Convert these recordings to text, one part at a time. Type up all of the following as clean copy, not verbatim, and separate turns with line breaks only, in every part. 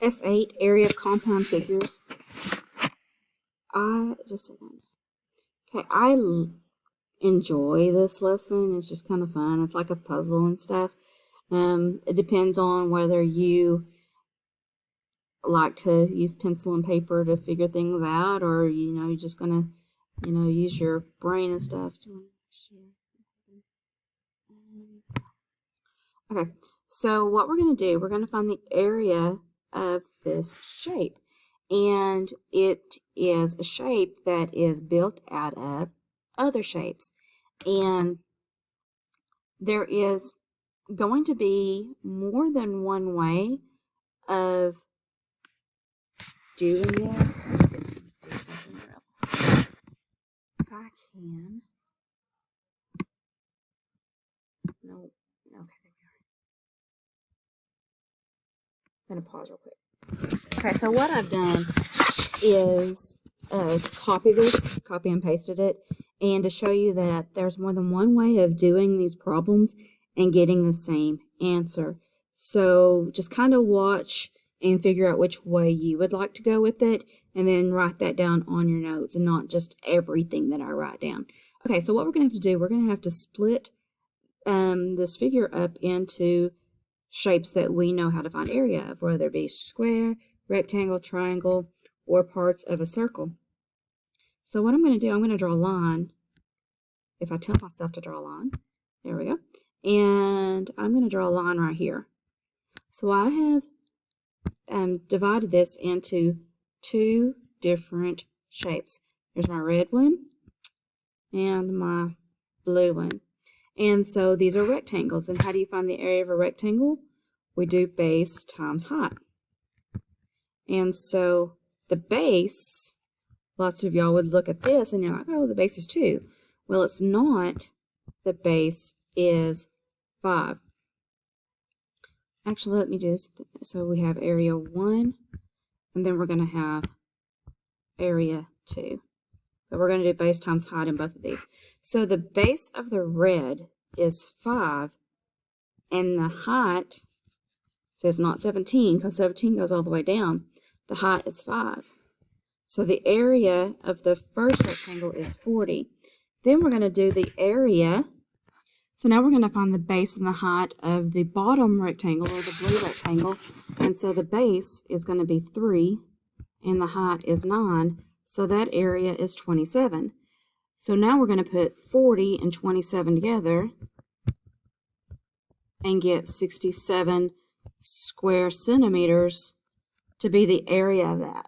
S.10 Area compound figures. Just a second. Okay, I enjoy this lesson. It's just kind of fun. It's like a puzzle and stuff. It depends on whether you like to use pencil and paper to figure things out, or you're just gonna use your brain and stuff. Okay, so what we're gonna do, we're gonna find the area of this shape, and it is a shape that is built out of other shapes, and there is going to be more than one way of doing this. Let's see if I can do something real. If I can. No. Okay, there we are. I'm going to pause real quick. Okay, so what I've done is copy and pasted it, and to show you that there's more than one way of doing these problems and getting the same answer. So just kind of watch and figure out which way you would like to go with it, and then write that down on your notes and not just everything that I write down. Okay, so what we're going to have to do, we're going to have to split this figure up into shapes that we know how to find area of, whether it be square, rectangle, triangle, or parts of a circle. So what I'm going to do, I'm going to draw a line. If I tell myself to draw a line, there we go. And I'm going to draw a line right here. So I have divided this into two different shapes. There's my red one and my blue one. And so these are rectangles. And how do you find the area of a rectangle? We do base times height. And so the base, lots of y'all would look at this and you're like, oh, the base is 2. Well, it's not. The base is 5. Actually, let me do this. So we have area 1, and then we're going to have area 2. But we're going to do base times height in both of these. So the base of the red is 5, and the height, so it's not 17, because 17 goes all the way down. The height is 5. So the area of the first rectangle is 40. Then we're going to do the area. So now we're going to find the base and the height of the bottom rectangle, or the blue rectangle. And so the base is going to be 3, and the height is 9. So that area is 27. So now we're going to put 40 and 27 together and get 67 square centimeters to be the area of that.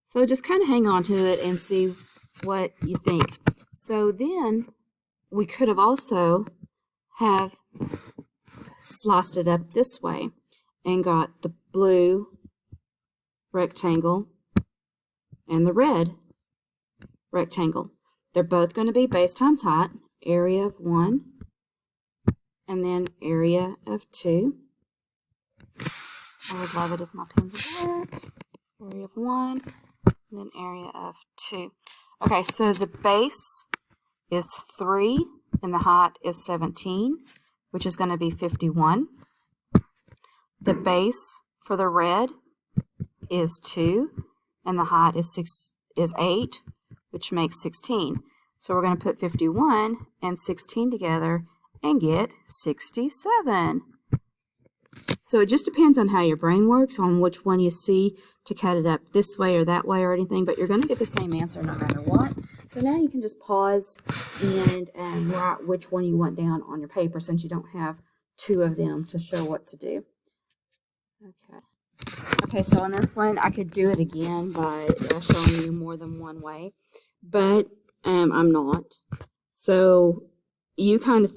So just kind of hang on to it and see what you think. So then we could have also have sliced it up this way and got the blue rectangle and the red rectangle. They're both going to be base times height, area of 1, and then area of 2. I would love it if my pens would work. Area of 1, and then area of 2. Okay, so the base is 3, and the height is 17, which is going to be 51. The base for the red is 2, and the height is 8, which makes 16. So we're going to put 51 and 16 together and get 67. So it just depends on how your brain works, on which one you see to cut it up this way or that way or anything, but you're going to get the same answer no matter what. So now you can just pause and write which one you want down on your paper, since you don't have 2 of them to show what to do. Okay, so on this one, I could do it again by showing you more than one way, but I'm not. So you kind of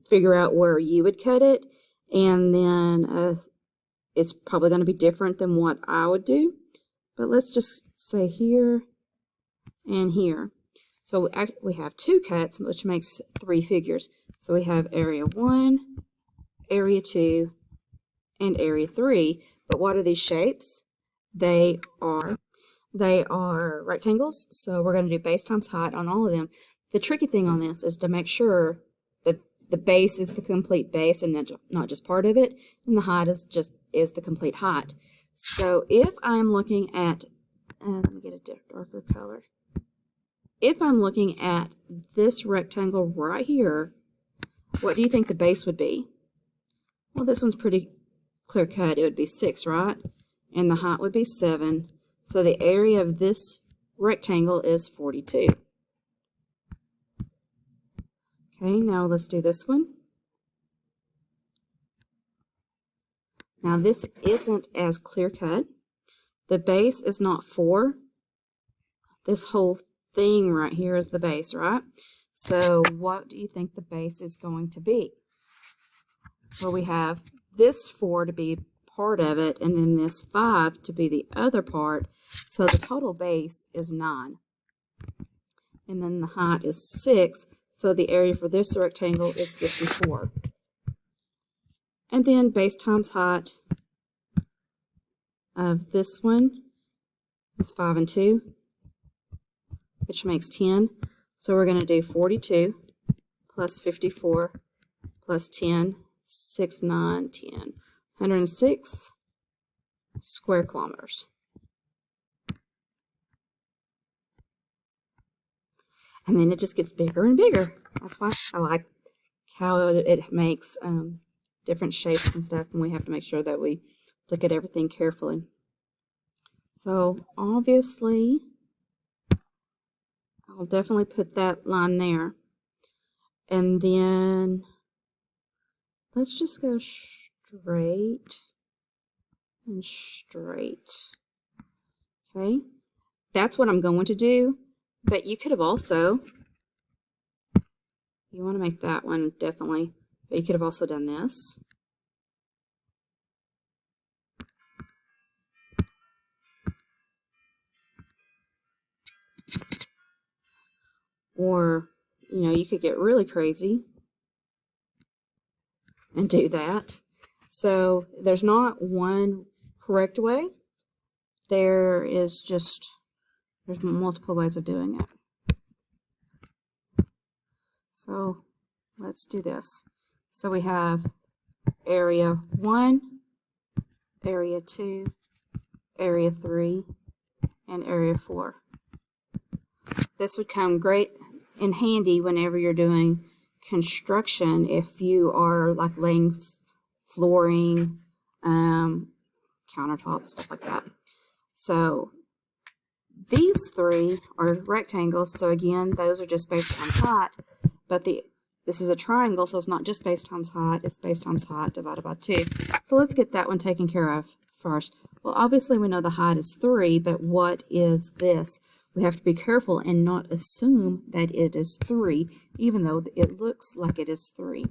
figure out where you would cut it, and then it's probably going to be different than what I would do. But let's just say here and here. So we have 2 cuts, which makes 3 figures. So we have area 1, area 2, and area 3. But what are these shapes? They are rectangles. So we're going to do base times height on all of them. The tricky thing on this is to make sure that the base is the complete base and not just part of it, and the height is the complete height. So if I'm looking at, let me get a darker color. If I'm looking at this rectangle right here, what do you think the base would be? Well, this one's pretty clear cut. It would be 6, right? And the height would be 7. So the area of this rectangle is 42. Okay, now let's do this one. Now this isn't as clear cut. The base is not 4. This whole thing right here is the base, right? So what do you think the base is going to be? Well, we have this 4 to be part of it, and then this 5 to be the other part. So the total base is 9. And then the height is 6. So the area for this rectangle is 54. And then base times height of this one is 5 and 2, which makes 10. So we're going to do 42 plus 54 plus 10, 6, 9, 10. 106 square kilometers. And then it just gets bigger and bigger. That's why I like how it makes different shapes and stuff, and we have to make sure that we look at everything carefully. So obviously, I'll definitely put that line there. And then let's just go straight and straight. Okay, that's what I'm going to do. But you could have also, you want to make that one definitely, but you could have also done this. Or, you know, you could get really crazy and do that. So there's not one correct way. There's multiple ways of doing it. So let's do this. So we have area 1, area 2, area 3, and area 4. This would come great in handy whenever you're doing construction, if you are like laying flooring, countertops, stuff like that. So these 3 are rectangles, so again, those are just base times height, but this is a triangle, so it's not just base times height, it's base times height divided by 2. So let's get that one taken care of first. Well, obviously we know the height is 3, but what is this? We have to be careful and not assume that it is 3, even though it looks like it is 3.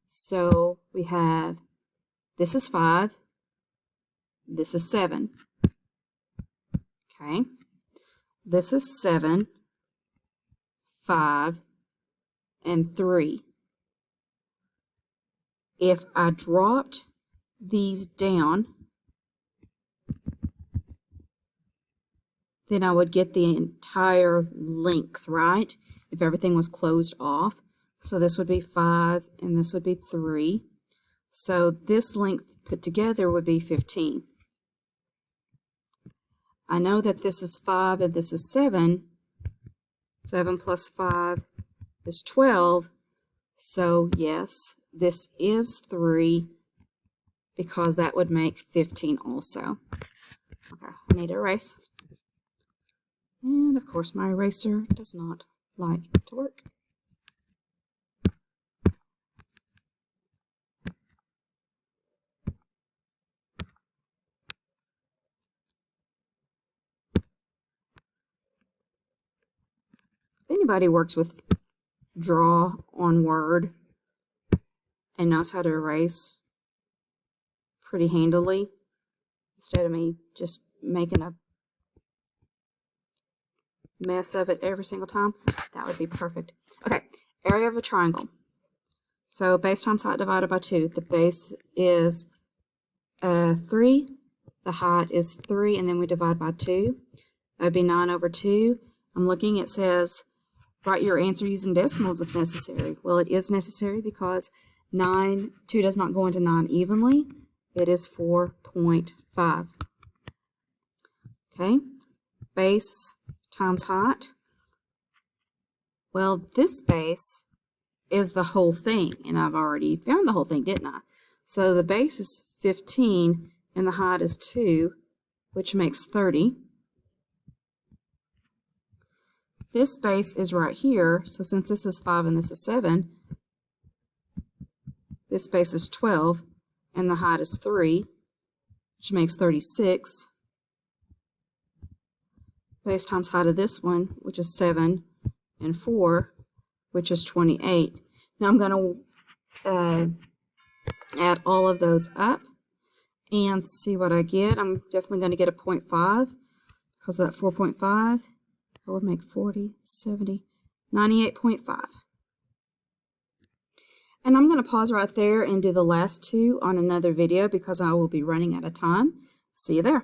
So we have, this is 5, this is 7. Okay. This is 7, 5, and 3. If I dropped these down, then I would get the entire length, right? If everything was closed off. So this would be 5, and this would be 3. So this length put together would be 15. I know that this is 5 and this is 7. 7 plus 5 is 12. So yes, this is 3 because that would make 15 also. Okay, I need to erase. And of course my eraser does not like to work. If anybody works with Draw on Word and knows how to erase pretty handily, instead of me just making a mess of it every single time, that would be perfect. Okay, area of a triangle. So base times height divided by 2. The base is 3, the height is 3, and then we divide by 2. That would be 9 over 2. I'm looking, it says write your answer using decimals if necessary. Well, it is necessary because 2 does not go into 9 evenly. It is 4.5. Okay, base times height. Well, this base is the whole thing, and I've already found the whole thing, didn't I? So the base is 15, and the height is 2, which makes 30. This base is right here, so since this is 5 and this is 7, this base is 12, and the height is 3, which makes 36. Base times height of this one, which is 7, and 4, which is 28. Now I'm going to add all of those up and see what I get. I'm definitely going to get a 0.5 because of that 4.5. That would make 40, 70, 98.5. And I'm going to pause right there and do the last two on another video because I will be running out of time. See you there.